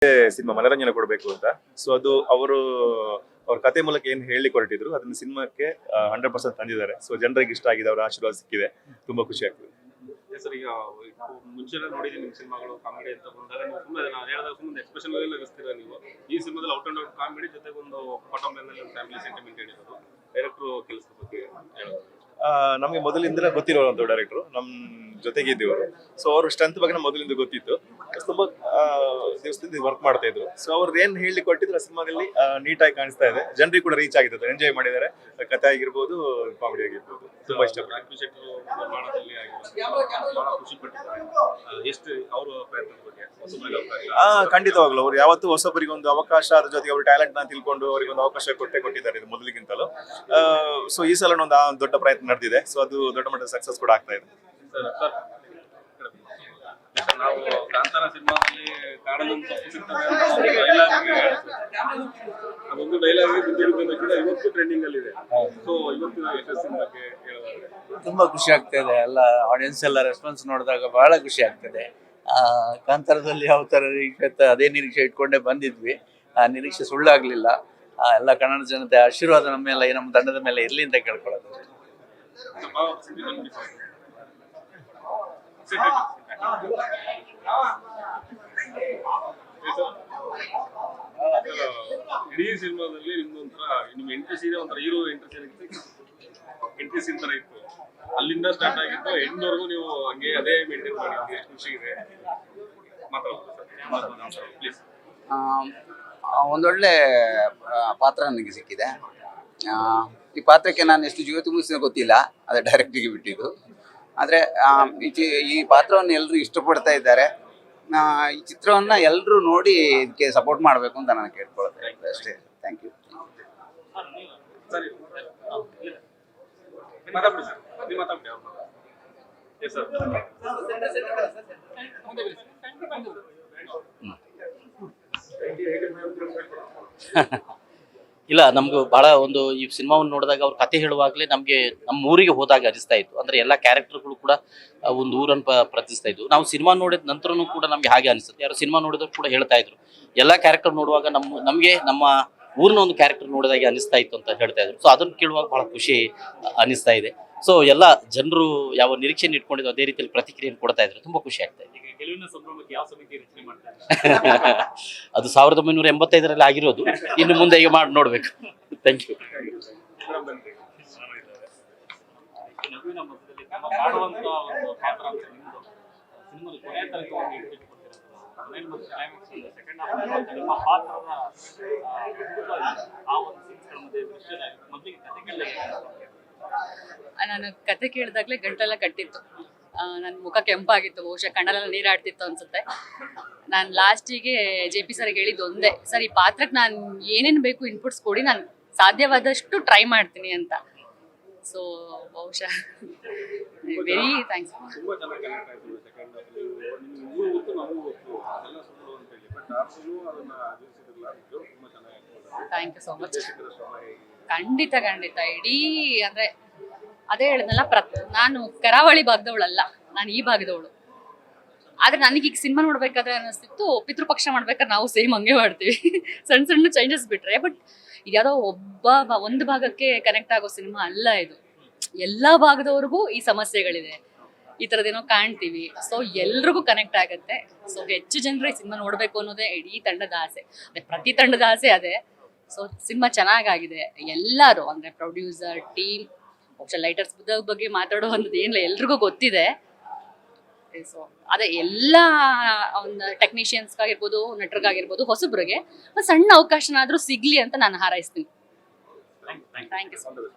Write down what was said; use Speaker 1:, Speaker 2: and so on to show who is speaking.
Speaker 1: Cinema ಮನರಂಜನೆ ಕೊಡಬೇಕು ಅಂತ. ಸೊ ಅದು ಅವ್ರ ಕತೆ ಮೂಲಕ ಏನ್ ಹೇಳಿ ಹೊರಟಿದ್ರು ಅದನ್ನ ಸಿನಿಮಾಕ್ಕೆ 100% ತಂದಿದ್ದಾರೆ. ಸೊ ಜನರಿಗೆ ಇಷ್ಟ ಆಗಿದೆ, ಅವರ ಆಶೀರ್ವಾದ ಸಿಕ್ಕಿದೆ, ತುಂಬಾ ಖುಷಿ ಆಗ್ತದೆ.
Speaker 2: ಸರ್, ಈಗ ಮುಂಚೆ ನೋಡಿದೀನಿ ನಿಮ್ಮ ಸಿನಿಮಾಗಳು ಕಾಮಿಡಿ ಅಂತ ಬಂದಾಗ ನೀವು ಸುಮ್ಮನೆ ನಾನು ಹೇಳಿದಾಗ ಸುಮ್ಮನೆ ಎಕ್ಸ್ಪ್ರೆಷನ್ ಎಲ್ಲ ನಗಿಸ್ತೀರಾ ನೀವು. ಈ ಸಿನಿಮಾದಲ್ಲಿ ಔಟ್ ಅಂಡ್ ಔಟ್ ಕಾಮಿಡಿ ಜೊತೆಗೆ ಒಂದು ಬಾಟಮ್ ಲೈನ್ ಅಲ್ಲಿ ಒಂದು ಫ್ಯಾಮಿಲಿ ಸೆಂಟಿಮೆಂಟ್ ಹೇಳಿರೋದು ಡೈರೆಕ್ಟರ್ ಕೆಲಸದ ಬಗ್ಗೆ ಹೇಳೋದು.
Speaker 1: ನಮಗೆ ಮೊದಲಿಂದ ಗೊತ್ತಿರೋಂಥ ಡೈರೆಕ್ಟರ್ ನಮ್ ಜೊತೆಗೆ ಇದ್ದವರು. ಸೊ ಅವ್ರ ಸ್ಟ್ರೆಂತ್ ಬಗ್ಗೆ ನಮ್ಗೆ ಮೊದಲಿಂದ ಗೊತ್ತಿತ್ತು. ತುಂಬಾ ದಿವಸದಿಂದ ವರ್ಕ್ ಮಾಡ್ತಾ ಇದ್ರು. ಸೊ ಅವ್ರದ್ದು ಏನ್ ಹೇಳಿ ಕೊಟ್ಟಿದ್ರು ಆ ಸಿನಿಮಾದಲ್ಲಿ ನೀಟಾಗಿ ಕಾಣಿಸ್ತಾ ಇದೆ, ಜನರಿಗೆ ಕೂಡ ರೀಚ್ ಆಗಿದೆ, ಎಂಜಾಯ್ ಮಾಡಿದ್ದಾರೆ. ಕಥೆ ಆಗಿರ್ಬೋದು, ಕಾಮಿಡಿ ಆಗಿರ್ಬೋದು, ತುಂಬಾ ಇಷ್ಟ.
Speaker 2: ಖುಷಿ ಪಟ್ಟಿದ್ದಾರೆ. ಎಷ್ಟು ಅವರು ಪ್ರಯತ್ನದ ಬಗ್ಗೆ
Speaker 1: ಖಂಡಿತವಾಗ್ಲು ಅವ್ರು ಯಾವತ್ತೂ ಹೊಸಬರಿಗೆ ಒಂದು ಅವಕಾಶ, ಅದ್ರ ಜೊತೆಗೆ ಅವ್ರ ಟ್ಯಾಲೆಂಟ್ ನ ತಿಳ್ಕೊಂಡು ಅವರಿಗೆ ಒಂದು ಅವಕಾಶ ಕೊಟ್ಟಿದ್ದಾರೆ ಇದು ಮೊದಲಿಗಿಂತಲೂ. ಸೊ ಈ ಸಲ ಒಂದು ದೊಡ್ಡ ಪ್ರಯತ್ನ ನಡೆದಿದೆ. ಸೊ ಅದು ದೊಡ್ಡ ಮಟ್ಟದ ಸಕ್ಸಸ್ ಕೂಡ ಆಗ್ತಾ ಇದೆ.
Speaker 2: ನಾವು ಕಾಂತಾರ ಸಿನಿಮಾದಲ್ಲಿ ಕಾಡಲ್ಲಿ ತಪ್ಪು ಸಿಗ್ತದೆ ಅಂತ ಅದೊಂದು ಡೈಲಾಗ್ ಇವತ್ತು ಟ್ರೆಂಡಿಂಗ್ ಅಲ್ಲಿ ಇದೆ. ಸೊ ಇವತ್ತಿನ ಯಶಸ್ಸಿನ ಬಗ್ಗೆ ಹೇಳೋದಾದ್ರೆ
Speaker 3: ತುಂಬಾ ಖುಷಿ ಆಗ್ತಾ ಇದೆ. ಎಲ್ಲ ಆಡಿಯನ್ಸ್ ಎಲ್ಲ ರೆಸ್ಪಾನ್ಸ್ ನೋಡಿದಾಗ ಬಹಳ ಖುಷಿ ಆಗ್ತದೆ. ಕಾಂತಾರದಲ್ಲಿ ಯಾವ ತರ ನಿರೀಕ್ಷೆ ಅದೇ ನಿರೀಕ್ಷೆ ಇಟ್ಕೊಂಡೇ ಬಂದಿದ್ವಿ. ಆ ನಿರೀಕ್ಷೆ ಸುಳ್ಳಾಗ್ಲಿಲ್ಲ. ಎಲ್ಲ ಕನ್ನಡ ಜನತೆ ಆಶೀರ್ವಾದ ನಮ್ಮ ಮೇಲೆ, ನಮ್ಮ ತಂಡದ ಮೇಲೆ ಇರ್ಲಿ ಅಂತ ಕೇಳ್ಕೊಳ್ಳೋದು.
Speaker 2: ಇಡೀ ಸಿನಿಮಾದಲ್ಲಿ ನಿಮ್ದೊಂಥರ ನಿಮ್ ಎಂಟ್ರಿ ಸೀನ್ ಒಂಥರ ಹೀರೋ ಎಂಟ್ರಿ ಸೀನ್ ತರ ಇತ್ತು. ಅಲ್ಲಿಂದ ಸ್ಟಾರ್ಟ್ ಆಗಿದ್ದು ಎಂಡ್ವರೆಗೂ ನೀವು ಹಂಗೆ ಅದೇ ಮೇಂಟೈನ್ ಮಾಡಿ ಎಷ್ಟು ಖುಷಿ ಇದೆ. ಪ್ಲೀಸ್.
Speaker 4: ಒಂದೊಳ್ಳೆ ಪಾತ್ರ ನನಗೆ ಸಿಕ್ಕಿದೆ. ಈ ಪಾತ್ರಕ್ಕೆ ನಾನು ಎಷ್ಟು ಜೀವ ತುಂಬಿಸಿದ ಗೊತ್ತಿಲ್ಲ, ಅದು ಡೈರೆಕ್ಟಿಗೆ ಬಿಟ್ಟಿದ್ದು. ಆದರೆ ಈ ಪಾತ್ರವನ್ನು ಎಲ್ಲರೂ ಇಷ್ಟಪಡ್ತಾ ಇದ್ದಾರೆ. ಈ ಚಿತ್ರವನ್ನು ಎಲ್ಲರೂ ನೋಡಿ ಇದಕ್ಕೆ ಸಪೋರ್ಟ್ ಮಾಡಬೇಕು ಅಂತ ನಾನು ಕೇಳ್ಕೊಳ್ತೇನೆ ಅಷ್ಟೇ. Thank you.
Speaker 5: ಇಲ್ಲ, ನಮ್ಗೆ ಬಹಳ ಒಂದು ಈ ಸಿನಿಮಾವನ್ನು ನೋಡಿದಾಗ ಅವ್ರ ಕತೆ ಹೇಳುವಾಗಲೇ ನಮಗೆ ನಮ್ಮ ಊರಿಗೆ ಹೋದಾಗ ಅನಿಸ್ತಾ ಇತ್ತು. ಅಂದ್ರೆ ಎಲ್ಲ ಕ್ಯಾರೆಕ್ಟರ್ಗಳು ಕೂಡ ಒಂದು ಊರನ್ನು ಪ್ರತಿಸ್ತಾ ಇದ್ವು. ನಾವು ಸಿನಿಮಾ ನೋಡಿದ ನಂತರನೂ ಕೂಡ ನಮ್ಗೆ ಹಾಗೆ ಅನಿಸುತ್ತೆ. ಯಾರು ಸಿನಿಮಾ ನೋಡಿದ್ರು ಕೂಡ ಹೇಳ್ತಾ ಇದ್ರು, ಎಲ್ಲ ಕ್ಯಾರೆಕ್ಟರ್ ನೋಡುವಾಗ ನಮಗೆ ನಮ್ಮ ಊರಿನ ಒಂದು ಕ್ಯಾರೆಕ್ಟರ್ ನೋಡಿದಾಗೆ ಅನಿಸ್ತಾ ಇತ್ತು ಅಂತ ಹೇಳ್ತಾ ಇದ್ರು. ಸೊ ಅದನ್ನು ಕೇಳುವಾಗ ಬಹಳ ಖುಷಿ ಅನಿಸ್ತಾ ಇದೆ. ಸೊ ಎಲ್ಲ ಜನರು ಯಾವ ನಿರೀಕ್ಷೆಯನ್ನು ಇಟ್ಕೊಂಡಿದ್ದು ಅದೇ ರೀತಿಯಲ್ಲಿ ಪ್ರತಿಕ್ರಿಯೆಯನ್ನು ಕೊಡ್ತಾ ಇದ್ರು. ತುಂಬಾ ಖುಷಿ ಆಗ್ತಾ ಇದೆ.
Speaker 2: ಗೆಲುವಿನ ಸಂಭ್ರಮಕ್ಕೆ ಯಾವ ಸಮಿತಿ ರಚನೆ ಮಾಡ್ತಾರೆ?
Speaker 5: ಅದು 1985ರಲ್ಲಿ ಆಗಿರೋದು. ಇನ್ನು ಮುಂದೆ ಈಗ ಮಾಡಿ ನೋಡ್ಬೇಕು. Thank you.
Speaker 6: ನಾನು ಕತೆ ಕೇಳಿದಾಗ್ಲೇ ಗಂಟೆಲ್ಲ ಕಟ್ಟಿತ್ತು. ನನ್ನ ಮುಖ ಕೆಂಪಾಗಿತ್ತು, ಬಹುಶಃ ಕಣ್ಣಲ್ಲೆಲ್ಲ ನೀರಾಡ್ತಿತ್ತು ಅನ್ಸುತ್ತೆ. ನಾನು ಲಾಸ್ಟಿಗೆ JP ಸರ್ಗೆ ಹೇಳಿದ್ದು ಒಂದೇ, ಸರ್ ಈ ಪಾತ್ರಕ್ಕೆ ನಾನು ಏನೇನು ಬೇಕು ಇನ್ಪುಟ್ಸ್ ಕೊಡಿ, ನಾನು ಸಾಧ್ಯವಾದಷ್ಟು ಟ್ರೈ ಮಾಡ್ತೀನಿ ಅಂತ. ಸೊ ಬಹುಶಃ very thanks. Thank you so much. ಖಂಡಿತ ಖಂಡಿತ. ಇಡೀ ಅಂದ್ರೆ ಅದೇ ಹೇಳಿದ್ನಲ್ಲ, ನಾನು ಕರಾವಳಿ ಭಾಗದವಳಲ್ಲ, ನಾನು ಈ ಭಾಗದವಳು. ಆದ್ರೆ ನನಗೀಗ ಸಿನಿಮಾ ನೋಡ್ಬೇಕಾದ್ರೆ ಅನಿಸ್ತಿತ್ತು, ಪಿತೃಪಕ್ಷ ಮಾಡ್ಬೇಕಾದ್ರೆ ನಾವು ಸೇಮ್ ಹಂಗೆ ಮಾಡ್ತೀವಿ. ಸಣ್ಣ ಸಣ್ಣ ಚೇಂಜಸ್ ಬಿಟ್ರೆ. ಬಟ್ ಇದ್ಯಾವುದೋ ಒಂದು ಭಾಗಕ್ಕೆ ಕನೆಕ್ಟ್ ಆಗೋ ಸಿನಿಮಾ ಅಲ್ಲ ಇದು. ಎಲ್ಲಾ ಭಾಗದವ್ರಿಗೂ ಈ ಸಮಸ್ಯೆಗಳಿದೆ, ಈ ಥರದ್ದೇನೋ ಕಾಣ್ತೀವಿ. ಸೊ ಎಲ್ರಿಗೂ ಕನೆಕ್ಟ್ ಆಗುತ್ತೆ. ಸೊ ಹೆಚ್ಚು ಜನರು ಈ ಸಿನಿಮಾ ನೋಡ್ಬೇಕು ಅನ್ನೋದೇ ಇಡೀ ತಂಡದ ಆಸೆ. ಅದೇ ಪ್ರತಿ ತಂಡದ ಆಸೆ ಅದೇ. ಸೊ ಸಿನಿಮಾ ಚೆನ್ನಾಗಾಗಿದೆ. ಎಲ್ಲರೂ ಅಂದ್ರೆ ಪ್ರೊಡ್ಯೂಸರ್, ಟೀಮ್, ಲೈಟರ್ಸ್ ಬಗ್ಗೆ ಮಾತಾಡುವಂಥದ್ದು ಏನಿಲ್ಲ, ಎಲ್ರಿಗೂ ಗೊತ್ತಿದೆ. ಸೊ ಅದೇ ಎಲ್ಲ ಒಂದು ಟೆಕ್ನಿಷಿಯನ್ಸ್ಗಾಗಿರ್ಬೋದು, ನಟರಿಗಾಗಿರ್ಬೋದು, ಹೊಸಬ್ರಿಗೆ ಒಂದು ಸಣ್ಣ ಅವಕಾಶನಾದ್ರೂ ಸಿಗ್ಲಿ ಅಂತ ನಾನು ಹಾರೈಸ್ತೀನಿ. Thank you so much.